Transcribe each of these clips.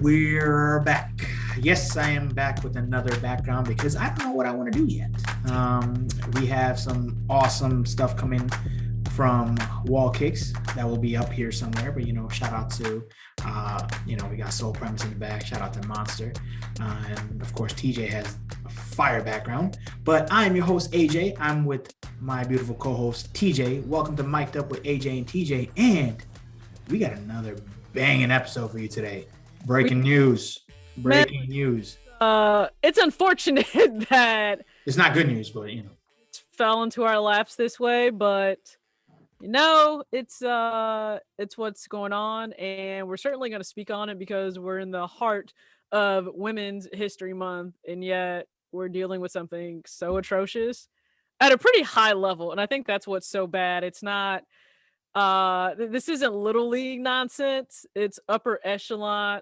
we're back. Yes, I am back with another background because I don't know what I want to do yet. We have some awesome stuff coming from Wall Kicks that will be up here somewhere. But shout out to we got Soul Premise in the back. Shout out to Monster, and of course TJ has a fire background. But I am your host AJ. I'm with my beautiful co-host TJ. Welcome to Mic'd Up with AJ and TJ, and we got another banging episode for you today. Breaking news. It's unfortunate that it's not good news, but it fell into our laps this way, but it's what's going on, and we're certainly going to speak on it because we're in the heart of Women's History Month, and yet we're dealing with something so atrocious at a pretty high level. And I think that's what's so bad. It's not this isn't little league nonsense. It's upper echelon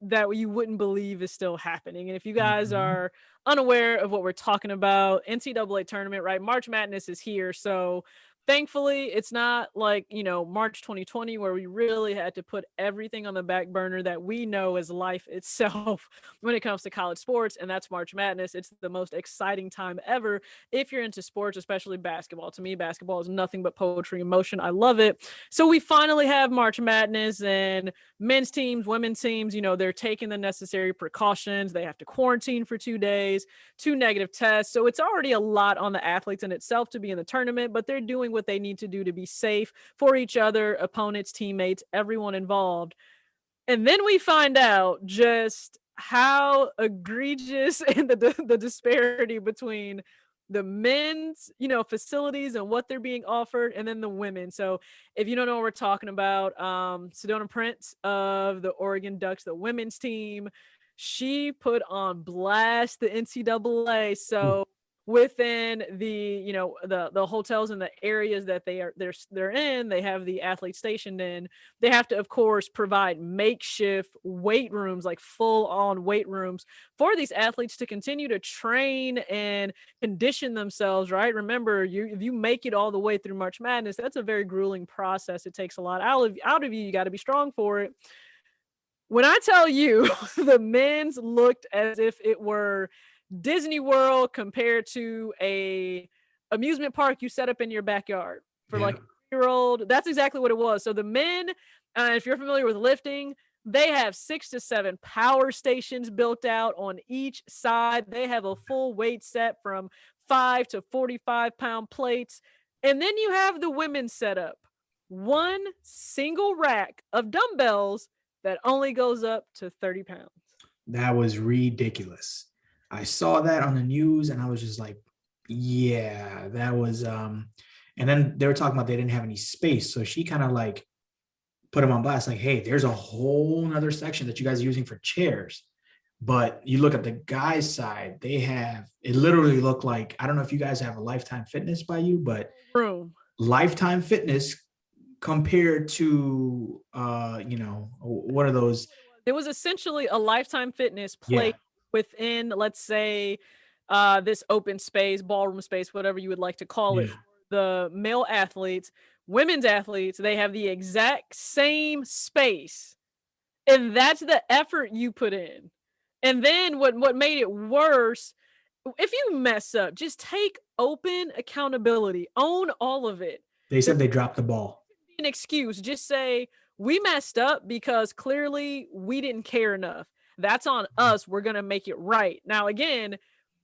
that you wouldn't believe is still happening. And if you guys are unaware of what we're talking about, NCAA tournament, right? March Madness is here. So thankfully, it's not like, March 2020, where we really had to put everything on the back burner that we know as life itself when it comes to college sports. And that's March Madness. It's the most exciting time ever if you're into sports, especially basketball. To me, basketball is nothing but poetry in motion. I love it. So we finally have March Madness, and men's teams, women's teams, they're taking the necessary precautions. They have to quarantine for 2 days, 2 negative tests. So it's already a lot on the athletes in itself to be in the tournament, but they're doing what they need to do to be safe for each other, opponents, teammates, everyone involved. And then we find out just how egregious and the disparity between the men's, facilities and what they're being offered, and then the women. So if you don't know what we're talking about, Sedona Prince of the Oregon Ducks, the women's team, she put on blast the NCAA. So within the the hotels and the areas that they're in, they have the athletes stationed in. They have to, of course, provide makeshift weight rooms, like full on weight rooms, for these athletes to continue to train and condition themselves, right? Remember, if you make it all the way through March Madness, that's a very grueling process. It takes a lot out of you. You got to be strong for it. When I tell you the men's looked as if it were Disney World compared to a amusement park you set up in your backyard for like a year-old, that's exactly what it was. So the men, if you're familiar with lifting, they have 6 to 7 power stations built out on each side. They have a full weight set from 5 to 45-pound plates. And then you have the women's setup. One single rack of dumbbells that only goes up to 30 pounds. That was ridiculous. I saw that on the news and I was just like, yeah, that was, and then they were talking about they didn't have any space. So she kind of like put them on blast, like, hey, there's a whole nother section that you guys are using for chairs. But you look at the guys' side, it literally looked like, I don't know if you guys have a Lifetime Fitness by you, but Lifetime Fitness compared to, what are those? It was essentially a Lifetime Fitness place within, let's say, this open space, ballroom space, whatever you would like to call it. The male athletes, women's athletes, they have the exact same space. And that's the effort you put in. And then what made it worse, if you mess up, just take open accountability, own all of it. They said they dropped the ball. An excuse, just say, we messed up because clearly we didn't care enough. That's on us. We're going to make it right. Now, again,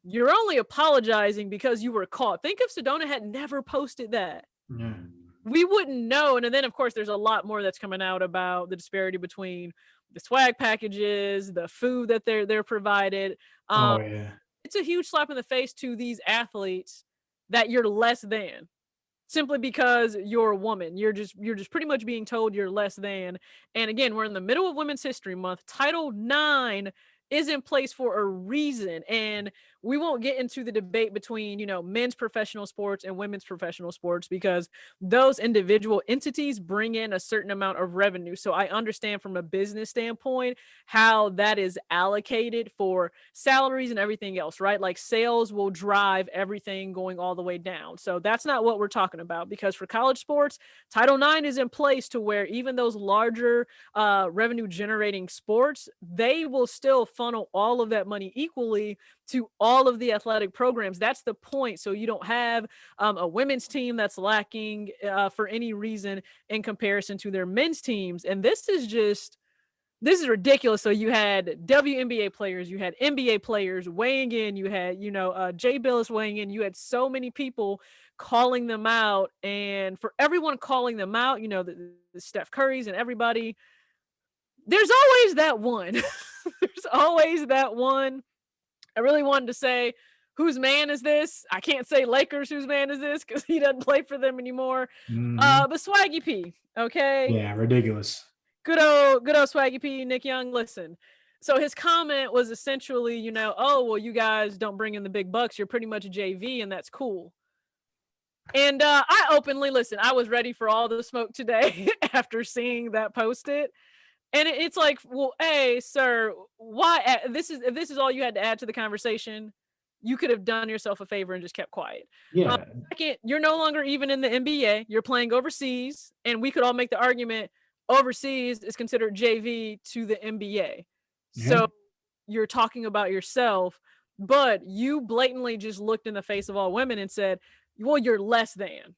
you're only apologizing because you were caught. Think if Sedona had never posted that. We wouldn't know. And then, of course, there's a lot more that's coming out about the disparity between the swag packages, the food that they're provided. It's a huge slap in the face to these athletes that you're less than. Simply because you're a woman. You're just pretty much being told you're less than. And again, we're in the middle of Women's History Month. Title IX is in place for a reason. And we won't get into the debate between, men's professional sports and women's professional sports, because those individual entities bring in a certain amount of revenue. So I understand from a business standpoint how that is allocated for salaries and everything else, right? Like sales will drive everything going all the way down. So that's not what we're talking about, because for college sports, Title IX is in place to where even those larger revenue generating sports, they will still funnel all of that money equally to all of the athletic programs. That's the point. So you don't have a women's team that's lacking for any reason in comparison to their men's teams. And this is ridiculous. So you had WNBA players, you had NBA players weighing in, you had, Jay Billis weighing in, you had so many people calling them out. And for everyone calling them out, the Steph Currys and everybody, there's always that one. There's always that one. I really wanted to say, whose man is this? I can't say Lakers, whose man is this? Because he doesn't play for them anymore. Mhm. But Swaggy P, okay? Yeah, ridiculous. Good old Swaggy P, Nick Young. Listen. So his comment was essentially, oh, well, you guys don't bring in the big bucks. You're pretty much a JV, and that's cool. And I openly, listen, I was ready for all the smoke today after seeing that posted. And it's like, well, hey, sir, why? If this is all you had to add to the conversation, you could have done yourself a favor and just kept quiet. Um, Yeah. Second, you're no longer even in the NBA. You're playing overseas, and we could all make the argument overseas is considered JV to the NBA. Yeah. So you're talking about yourself, but you blatantly just looked in the face of all women and said, well, you're less than.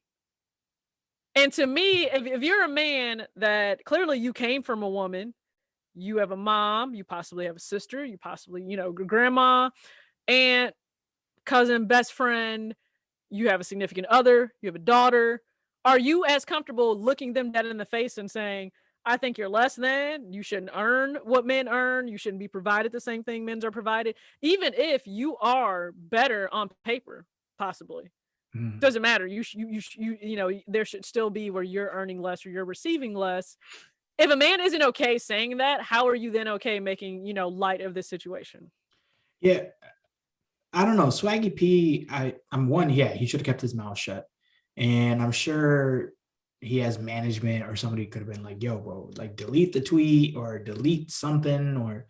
And to me, if you're a man that clearly you came from a woman, you have a mom, you possibly have a sister, you possibly, grandma, aunt, cousin, best friend, you have a significant other, you have a daughter. Are you as comfortable looking them dead in the face and saying, I think you're less than, you shouldn't earn what men earn, you shouldn't be provided the same thing men are provided, even if you are better on paper, possibly? Mhm. Doesn't matter. There should still be where you're earning less or you're receiving less. If a man isn't okay saying that, how are you then okay making, light of this situation? Yeah, I don't know. Swaggy P, I'm one, yeah, he should have kept his mouth shut. And I'm sure he has management or somebody could have been like, yo, bro, like delete the tweet or delete something, or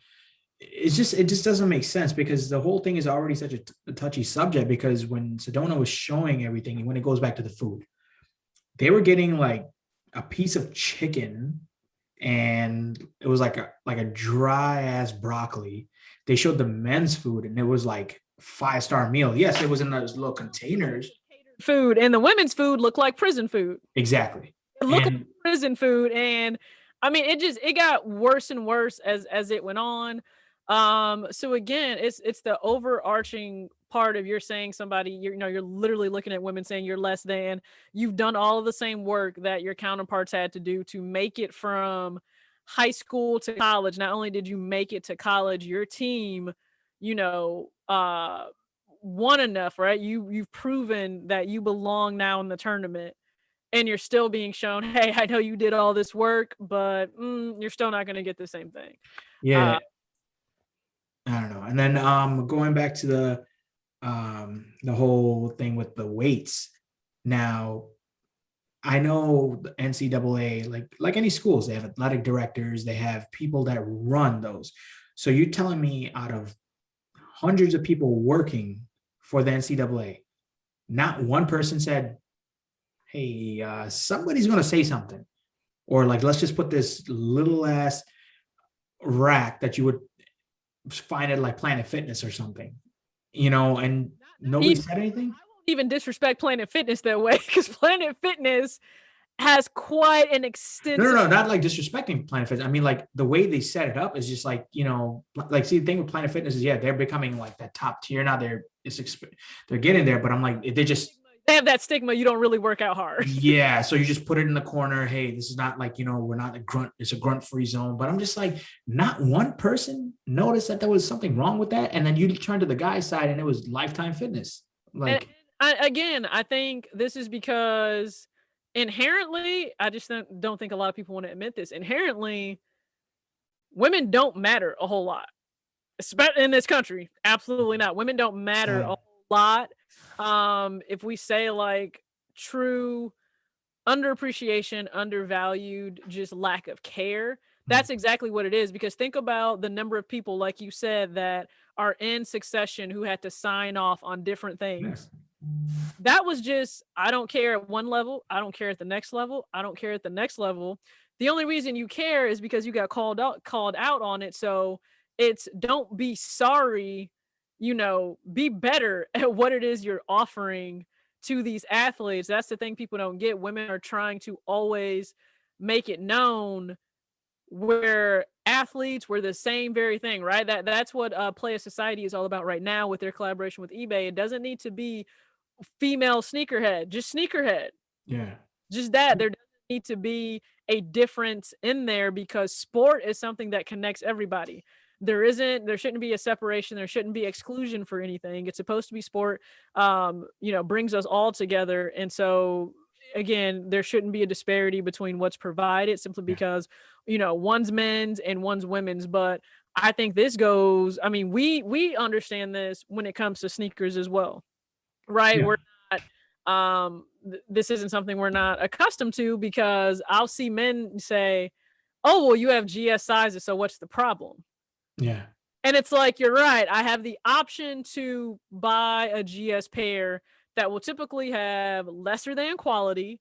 it just doesn't make sense, because the whole thing is already such a touchy subject. Because when Sedona was showing everything, and when it goes back to the food, they were getting like a piece of chicken, and it was like a dry ass broccoli. They showed the men's food, and it was like 5-star meal. Yes, it was in those little containers. Food, and the women's food looked like prison food. Exactly. It looked like And prison food, and I mean, it got worse and worse as it went on. So again, it's the overarching part of you're saying somebody, you're literally looking at women saying you're less than. You've done all of the same work that your counterparts had to do to make it from high school to college. Not only did you make it to college, your team, you know, uh won enough, right? You've proven that you belong now in the tournament, and you're still being shown, hey, I know you did all this work, but you're still not going to get the same thing. yeah, Uh, I don't know. And then going back to the whole thing with the weights. Now, I know the NCAA, like any schools, they have athletic directors, they have people that run those. So you're telling me out of hundreds of people working for the NCAA, not one person said, "Hey, somebody's going to say something," or like, let's just put this little ass rack that you would find at like Planet Fitness or something, and not nobody even, said anything. I won't even disrespect Planet Fitness that way, because Planet Fitness has quite an No, no, extensive. no, not like disrespecting Planet Fitness. I mean, like the way they set it up is just like, like, see, the thing with Planet Fitness is, yeah, they're becoming like that top tier now. They're getting there, but I'm like, they just, They have that stigma. You don't really work out hard. yeah. So you just put it in the corner. Hey, this is not like, we're not a grunt. It's a grunt free zone. But I'm just like, not one person noticed that there was something wrong with that. And then you turn to the guy's side and it was Lifetime Fitness. And Like, again, I think this is because inherently, I just don't think a lot of people want to admit this. Inherently, women don't matter a whole lot. in this country. Absolutely not. Women don't matter a Sad. whole lot. If we say like true underappreciation, undervalued, just lack of care, Mm. that's exactly what it is. Because think about the number of people, like you said, that are in succession who had to sign off on different Yeah. things. That was just, I don't care at one level, I don't care at the next level, I don't care at the next level. The only reason you care is because you got called out on it. So it's, don't be sorry, be better at what it is you're offering to these athletes. That's the thing people don't get. Women are trying to always make it known where athletes were the same very thing, right? That's what Playa Society is all about right now with their collaboration with eBay. It doesn't need to be female sneakerhead, just sneakerhead. Yeah. Just that. There doesn't need to be a difference in there because sport is something that connects everybody. There shouldn't be a separation, there shouldn't be exclusion for anything. It's supposed to be sport, brings us all together. And so again, there shouldn't be a disparity between what's provided simply Yeah. because, one's men's and one's women's. But I think this goes, I mean, we understand this when it comes to sneakers as well, right? Yeah. We're not this isn't something we're not accustomed to because I'll see men say, "Oh, well, you have GS sizes, so what's the problem?" Yeah. And it's like, you're right. I have the option to buy a GS pair that will typically have lesser than quality,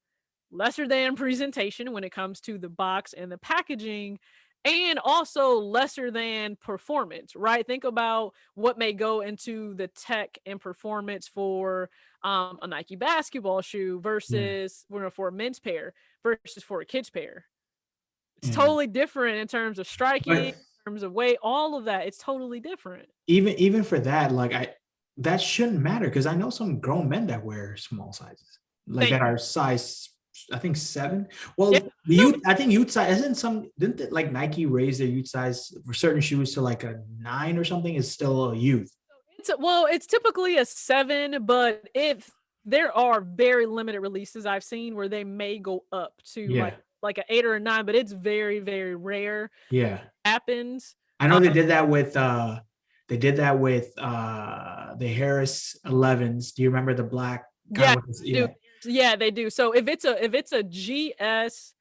lesser than presentation when it comes to the box and the packaging, and also lesser than performance, right? Think about what may go into the tech and performance for a Nike basketball shoe Yeah. versus, for a men's pair versus for a kid's pair. It's Yeah. totally different in terms of striking, But in terms of weight, all of that. It's totally different. even for that, like that shouldn't matter because I know some grown men that wear small sizes, like Thank that are size, I think 7. Yeah, Well, the no, youth, I think youth size isn't some, didn't it, like Nike raise their youth size for certain shoes to like a 9 or something is still a youth. it's typically a 7, but if there are very limited releases I've seen where they may go up to Yeah. like an 8 or a 9, but it's very, very rare Yeah. happens. I know Uh, they did that with the Harris 11s. Do you remember the black kind yeah, of with this? they do. Yeah. Yeah, they do. So if it's a GS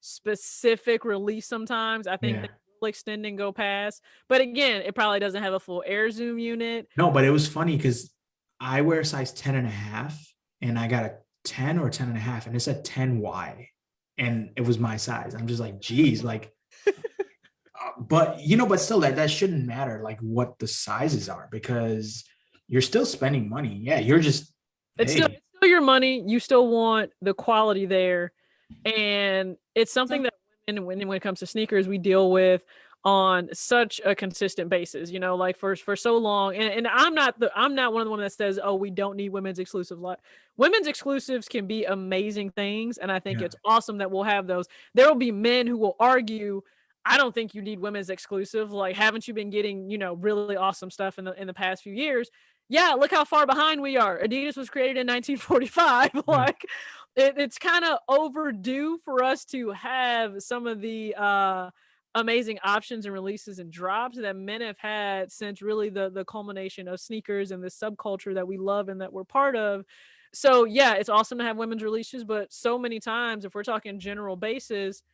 specific release, sometimes I think Yeah. they will extend and go past. But again, it probably doesn't have a full air zoom unit. No, but it was funny because I wear size 10 and a half and I got a 10 or 10 and a half and it said 10Y and it was my size. I'm just like, geez, like, but still that shouldn't matter like what the sizes are because you're still spending money. Yeah. You're just, It's still hey, it's still your money. You still want the quality there, and it's something that women, when it comes to sneakers, we deal with on such a consistent basis. Like for so long, and I'm not one of the women that says, "Oh, we don't need women's exclusive." Like, women's exclusives can be amazing things, and I think yeah, it's awesome that we'll have those. There will be men who will argue, I don't think you need women's exclusive. Like, haven't you been getting, really awesome stuff in the past few years? Yeah, look how far behind we are. Adidas was created in 1945. yeah, Like, it's kind of overdue for us to have some of the amazing options and releases and drops that men have had since really the culmination of sneakers and the subculture that we love and that we're part of. So yeah, it's awesome to have women's releases, but so many times, if we're talking general basis,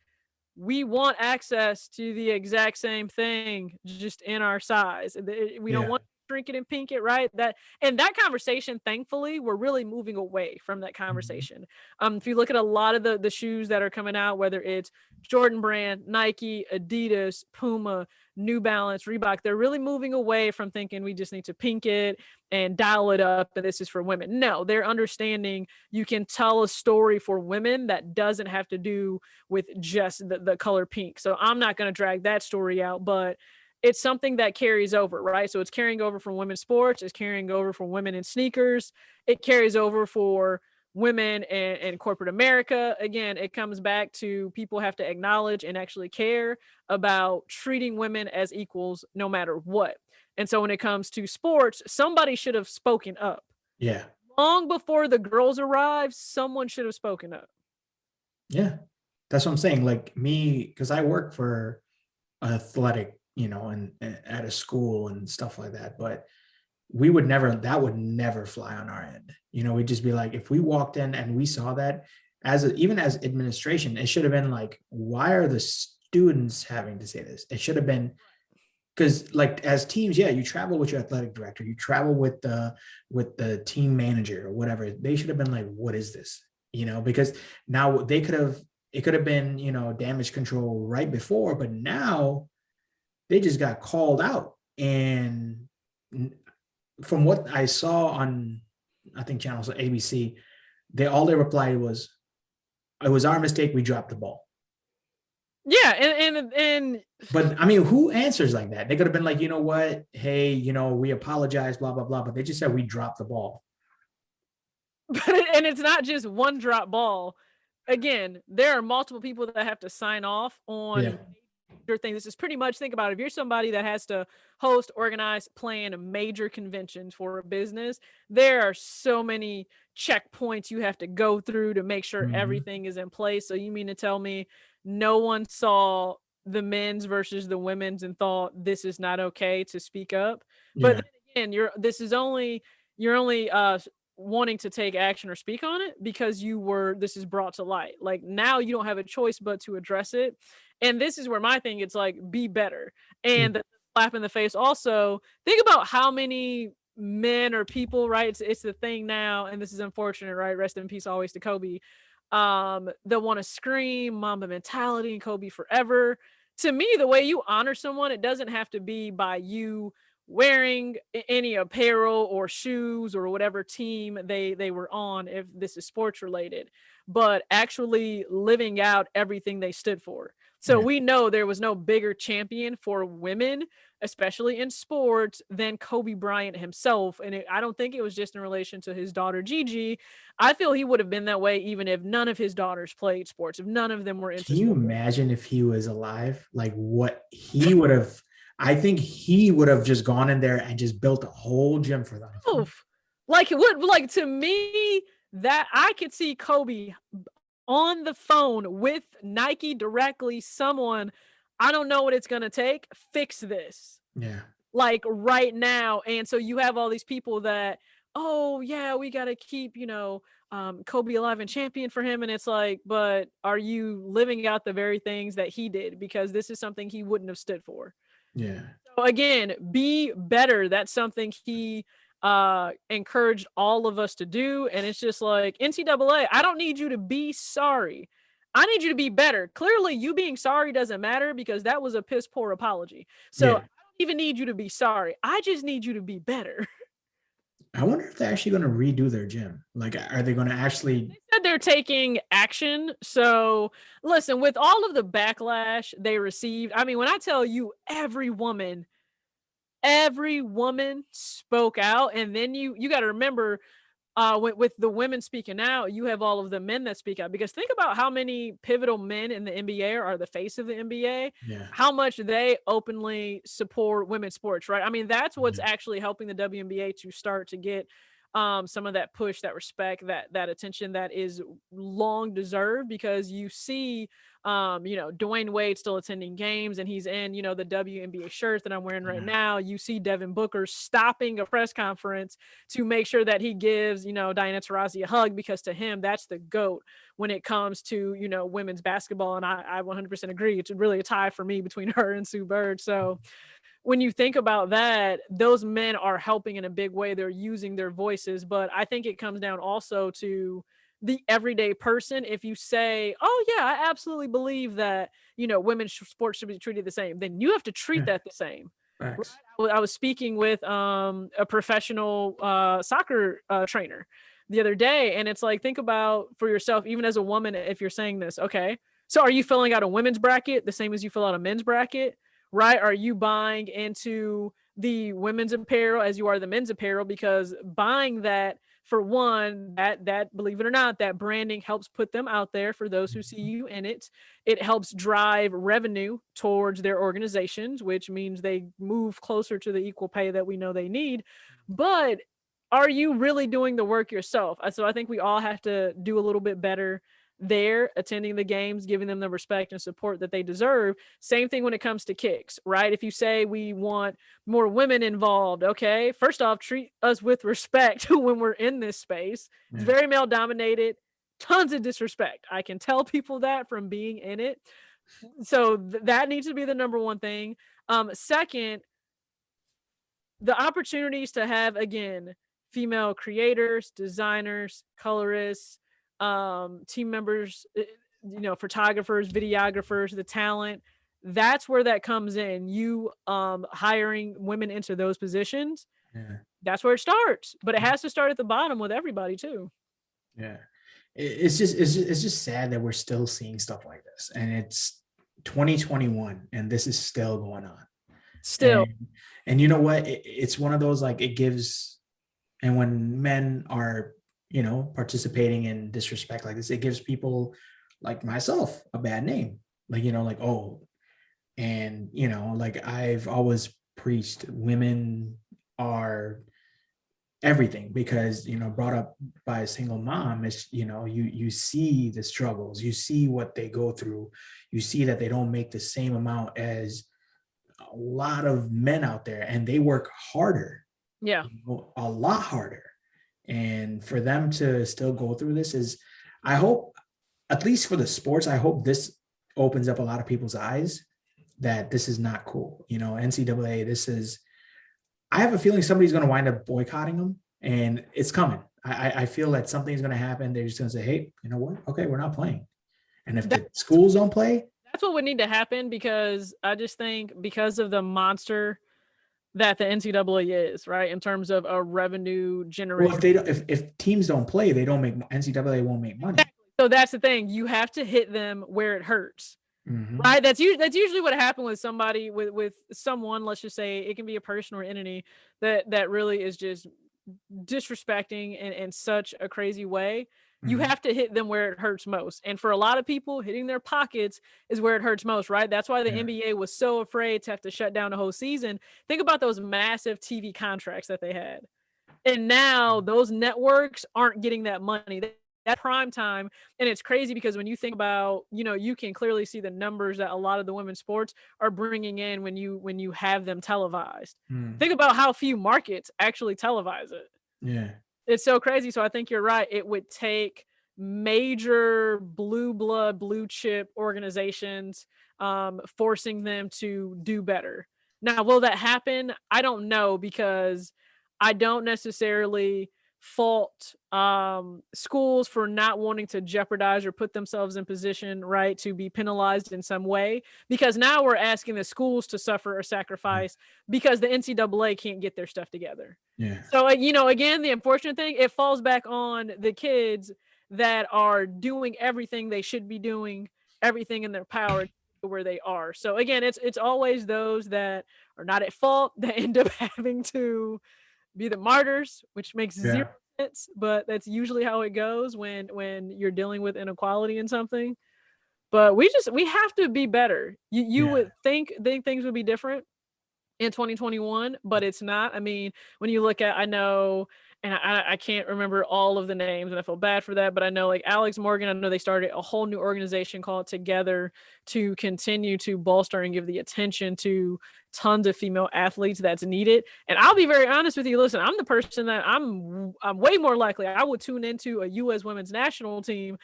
we want access to the exact same thing just in our size. We don't yeah, want to shrink it and pink it, right? That conversation, thankfully, we're really moving away from that mhm, conversation. If you look at a lot of the shoes that are coming out, whether it's Jordan Brand, Nike, Adidas, Puma, New Balance, Reebok, they're really moving away from thinking we just need to pink it and dial it up and this is for women. No, they're understanding you can tell a story for women that doesn't have to do with just the color pink. So I'm not going to drag that story out, but it's something that carries over, right? So it's carrying over from women's sports, it's carrying over from women in sneakers, it carries over for women in corporate America. Again, it comes back to people have to acknowledge and actually care about treating women as equals no matter what. And so when it comes to sports, somebody should have spoken up. yeah, Long before the girls arrived, someone should have spoken up. yeah. That's what I'm saying. Like me, because I work for an athletic and at a school and stuff like that. But that would never fly on our end. We'd just be like, if we walked in and we saw that, even as administration, it should have been like, why are the students having to say this? It should have been, because like as teams, yeah, you travel with your athletic director, you travel with the team manager or whatever. They should have been like, what is this? Because now it could have been, damage control right before, but now they just got called out. And from what I saw on, I think channels like ABC, they replied was, it was our mistake, we dropped the ball. Yeah, and But I mean, who answers like that? They could have been like, you know what? Hey, we apologize, blah, blah, blah. But they just said we dropped the ball. and it's not just one drop ball. Again, there are multiple people that have to sign off on major things. This is pretty much, think about it, if you're somebody that has to host, organize, plan major conventions for a business, there are so many checkpoints you have to go through to make sure everything is in place. So you mean to tell me no one saw the men's versus the women's and thought this is not okay to speak up? But then again, you're only wanting to take action or speak on it because this is brought to light. Like, now you don't have a choice but to address it. And this is where my thing, it's like, be better. And the slap in the face also, think about how many men or people, right? It's the thing now, and this is unfortunate, right? Rest in peace always to Kobe. That want to scream Mamba mentality and Kobe forever. To me, the way you honor someone, it doesn't have to be by you wearing any apparel or shoes or whatever team they were on, if this is sports related, but actually living out everything they stood for. So we know there was no bigger champion for women, especially in sports, than Kobe Bryant himself. And I don't think it was just in relation to his daughter Gigi. I feel he would have been that way even if none of his daughters played sports, if none of them were into Can you sports. imagine if he was alive? Like what he would have, I think he would have just gone in there and just built a whole gym for them. Oof. Like, it would, like, to me, that I could see Kobe on the phone with Nike directly, someone, I don't know what it's gonna take, fix this. Yeah. Like, right now. And so you have all these people that, oh yeah, we gotta keep, Kobe alive and champion for him. And it's like, but are you living out the very things that he did? Because this is something he wouldn't have stood for. Yeah. So again, be better. That's something he encouraged all of us to do. And it's just like, NCAA, I don't need you to be sorry. I need you to be better. Clearly, you being sorry doesn't matter because that was a piss poor apology. So I don't even need you to be sorry. I just need you to be better. I wonder if they're actually going to redo their gym. Like, are they going to actually? They said they're taking action. So listen, with all of the backlash they received, I mean, when I tell you every woman spoke out. And then you got to remember, with the women speaking out, you have all of the men that speak out, because think about how many pivotal men in the NBA are the face of the NBA, how much they openly support women's sports, right? I mean, that's what's actually helping the WNBA to start to get some of that push, that respect, that attention that is long deserved, because you see Dwayne Wade still attending games, and he's in the WNBA shirt that I'm wearing right now. You see Devin Booker stopping a press conference to make sure that he gives Diana Taurasi a hug, because to him that's the GOAT when it comes to women's basketball. And I 100% agree, it's really a tie for me between her and Sue Bird. So when you think about that, those men are helping in a big way. They're using their voices. But I think it comes down also to the everyday person. If you say, oh yeah, I absolutely believe that women's sports should be treated the same, then you have to treat that the same. Right? I was speaking with a professional soccer trainer the other day, and it's like, think about for yourself, even as a woman, if you're saying this, okay, so are you filling out a women's bracket the same as you fill out a men's bracket? Right? Are you buying into the women's apparel as you are the men's apparel? Because buying that, for one, that believe it or not, that branding helps put them out there for those who see you in it. It helps drive revenue towards their organizations, which means they move closer to the equal pay that we know they need. But are you really doing the work yourself? So I think we all have to do a little bit better. there attending the games, giving them the respect and support that they deserve. Same thing when it comes to kicks, right? If you say we want more women involved, okay, first off, treat us with respect when we're in this space. It's Yeah. very male dominated, tons of disrespect. I can tell people that from being in it. So that needs to be the number one thing. Second, the opportunities to have, again, female creators, designers, colorists, team members, photographers, videographers, the talent. That's where that comes in. You hiring women into those positions. Yeah. That's where it starts, but it has to start at the bottom with everybody too. Yeah. It's just sad that we're still seeing stuff like this, and it's 2021 and this is still going on. Still, And you know what? It's one of those, like, it gives, and when men are, participating in disrespect like this, it gives people like myself a bad name. Like, like, oh, and, like, I've always preached women are everything, because, brought up by a single mom, is, you see the struggles, you see what they go through, you see that they don't make the same amount as a lot of men out there, and they work harder, yeah. a lot harder. And for them to still go through this is, I hope, at least for the sports, I hope this opens up a lot of people's eyes that this is not cool. NCAA, this is, I have a feeling somebody's going to wind up boycotting them, and it's coming. I feel that something's going to happen. They're just going to say, hey, you know what? Okay, we're not playing. And if the schools don't play, that's what would need to happen, because I just think because of the monster that the NCAA is, right, in terms of a revenue generation. well, if teams don't play, they don't make, NCAA won't make money. So that's the thing. You have to hit them where it hurts. Mm-hmm. Right. That's usually what happened with somebody, with someone, let's just say it can be a person or entity that really is just disrespecting in such a crazy way. You Mm-hmm. have to hit them where it hurts most. And for a lot of people, hitting their pockets is where it hurts most, right? That's why the NBA was so afraid to have to shut down the whole season. Think about those massive TV contracts that they had. And now those networks aren't getting that money. That prime time. And it's crazy because when you think about, you can clearly see the numbers that a lot of the women's sports are bringing in when you have them televised. Think about how few markets actually televise it. Yeah. It's so crazy. So I think you're right. It would take major blue blood, blue chip organizations forcing them to do better. Now, will that happen? I don't know, because I don't necessarily fault schools for not wanting to jeopardize or put themselves in position, right, to be penalized in some way, because now we're asking the schools to suffer or sacrifice because the NCAA can't get their stuff together. Yeah. So, again, the unfortunate thing, it falls back on the kids that are doing everything they should be doing, everything in their power to where they are. So again, it's always those that are not at fault that end up having to be the martyrs, which makes zero sense, but that's usually how it goes when you're dealing with inequality in something. But we have to be better. You would think things would be different in 2021, but it's not. I mean, when you look at, I know, and I can't remember all of the names, and I feel bad for that, but I know, like, Alex Morgan, I know they started a whole new organization called Together to continue to bolster and give the attention to tons of female athletes that's needed. And I'll be very honest with you. Listen, I'm the person that I'm way more likely I would tune into a U.S. women's national team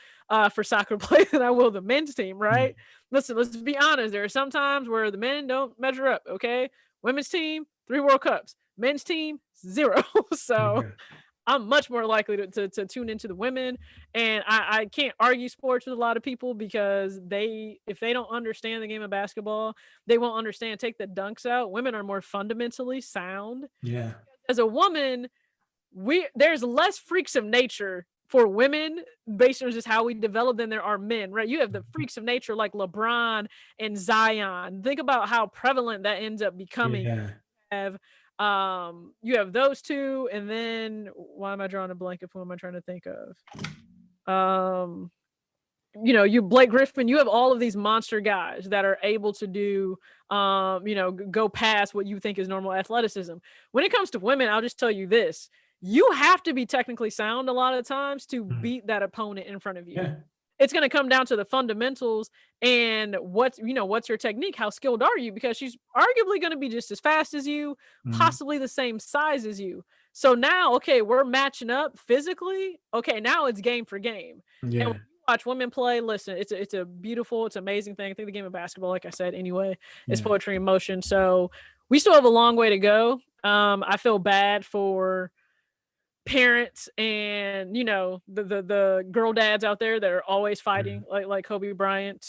for soccer play than I will the men's team, right? Listen, let's be honest. There are some times where the men don't measure up, okay? Women's team, 3 World Cups. Men's team, 0. So I'm much more likely to tune into the women. And I can't argue sports with a lot of people, because if they don't understand the game of basketball, they won't understand. Take the dunks out. Women are more fundamentally sound. Yeah. As a woman, there's less freaks of nature for women based on just how we develop than there are men, right? You have the freaks of nature like LeBron and Zion. Think about how prevalent that ends up becoming. Yeah. You have those two, and then why am I drawing a blank of who am I trying to think of? You Blake Griffin, you have all of these monster guys that are able to do go past what you think is normal athleticism. When it comes to women, I'll just tell you this. You have to be technically sound a lot of times to beat that opponent in front of you. it's going to come down to the fundamentals and what's your technique, how skilled are you, because she's arguably going to be just as fast as you, Mhm. possibly the same size as you. So now, okay, we're matching up physically. Okay, now it's game for game. And when Yeah. you watch women play, listen, it's a beautiful, it's an amazing thing. I think the game of basketball, like I said, anyway, is Yeah. poetry in motion. So we still have a long way to go. I feel bad for parents and the girl dads out there that are always fighting Mhm. like Kobe Bryant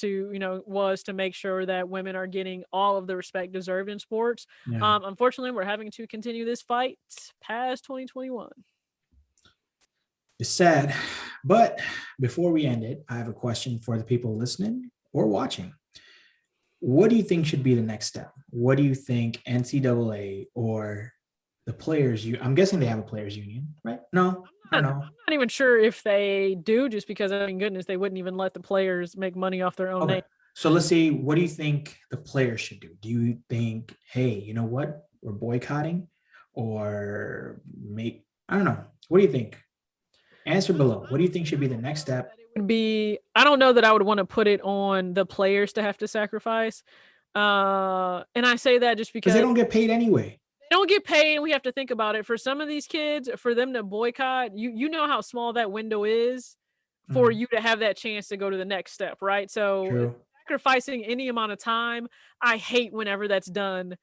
was to make sure that women are getting all of the respect deserved in sports. Yeah. Unfortunately, we're having to continue this fight past 2021. It's sad. But before we end it, I have a question for the people listening or watching. What do you think should be the next step? What do you think NCAA or the players I'm guessing they have a players union, right? No, I don't I'm know. not even sure if they do, just because I mean goodness, they wouldn't even let the players make money off their own Okay. name. So let's see, what do you think the players should do? Do you think, hey, you know what? We're boycotting or I don't know. What do you think? Answer below. What do you think should be the next step? Would be, I don't know that I would want to put it on the players to have to sacrifice. And I say that just Because they because don't get paid anyway. they don't get paid, and we have to think about it. For some of these kids, for them to boycott, you know how small that window is for Mhm. you to have that chance to go to the next step, right? So True. sacrificing any amount of time, I hate whenever that's done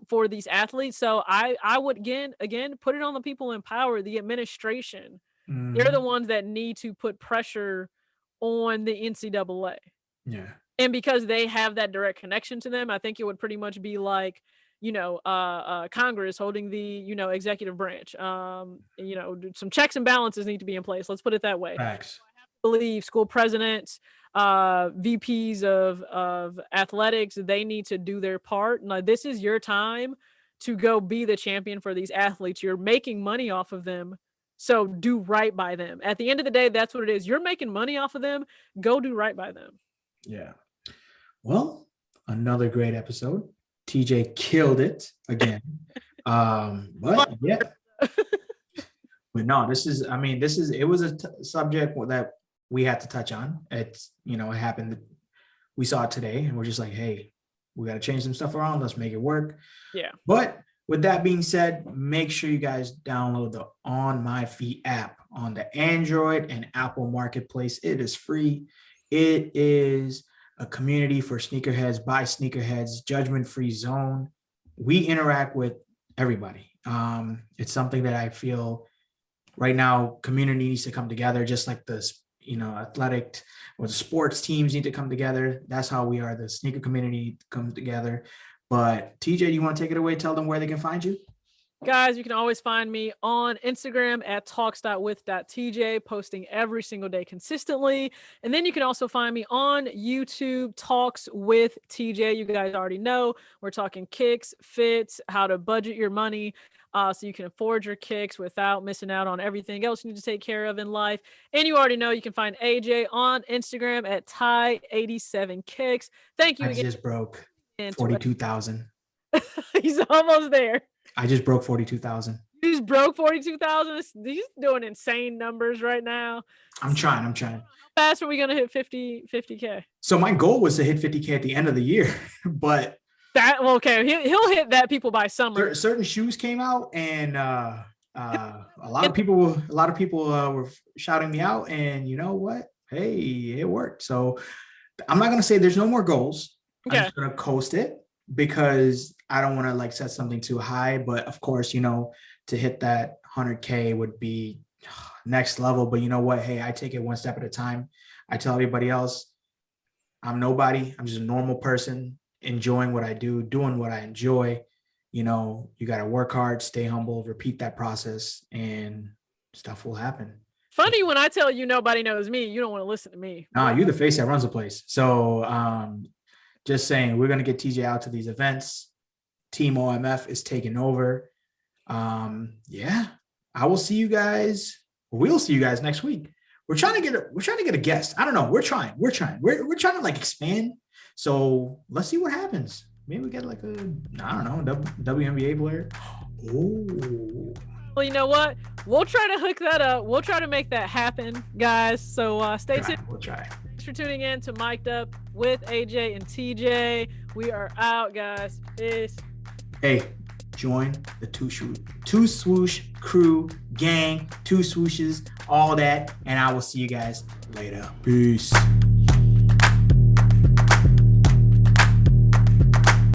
for these athletes. So I would again put it on the people in power, the administration. They're the Mhm. ones that need to put pressure on the NCAA. Yeah. And because they have that direct connection to them, I think it would pretty much be like, Congress holding the, executive branch. Some checks and balances need to be in place. Let's put it that way. Facts. I believe school presidents, VPs of athletics, they need to do their part. Now, this is your time to go be the champion for these athletes. You're making money off of them. So do right by them. At the end of the day, that's what it is. You're making money off of them. Go do right by them. Yeah. Well, another great episode. TJ killed it again. But yeah, but no, it was a subject that we had to touch on. It happened. We saw it today and we're just like, hey, we got to change some stuff around. Let's make it work. Yeah. But with that being said, make sure you guys download the On My Feet app on the Android and Apple Marketplace. It is free. It is a community for sneakerheads by sneakerheads, judgment-free zone. We interact with everybody. It's something that I feel right now community needs to come together, just like athletic or the sports teams need to come together. That's how we are. The sneaker community comes together. But TJ, do you want to take it away? Tell them where they can find you. Guys, you can always find me on Instagram at talks.with.tj, posting every single day consistently. And then you can also find me on YouTube, Talks with TJ. You guys already know we're talking kicks, fits, how to budget your money so you can afford your kicks without missing out on everything else you need to take care of in life. And you already know you can find AJ on Instagram at Ty87Kicks. Thank you I again. just broke And 42,000. he's almost there. I just broke 42,000. You just broke 42,000. He's doing insane numbers right now. I'm trying. How fast are we gonna hit 50K? So my goal was to hit 50K at the end of the year, but Okay, he'll hit that people by summer. certain shoes came out, and a lot of people were shouting me out, and you know what? Hey, it worked. So I'm not gonna say there's no more goals. Okay. I'm just gonna coast it because I don't want to set something too high. But of course, to hit that 100K would be next level. But you know what? Hey, I take it one step at a time. I tell everybody else, I'm nobody. I'm just a normal person enjoying what I do, doing what I enjoy. You got to work hard, stay humble, repeat that process, and stuff will happen. Funny when I tell you nobody knows me, you don't want to listen to me. Nah, you're the face that runs the place. So just saying, we're going to get TJ out to these events. Team OMF is taking over. Yeah, I will see you guys. We'll see you guys next week. We're trying to get a guest. I don't know. We're trying to expand. So let's see what happens. Maybe we get WNBA player. Oh. Well, you know what? We'll try to hook that up. We'll try to make that happen, guys. So stay tuned. We'll try. Thanks for tuning in to Mic'd Up with AJ and TJ. We are out, guys. Peace. Hey, join the two swoosh crew gang, two swooshes, all that, and I will see you guys later. Peace.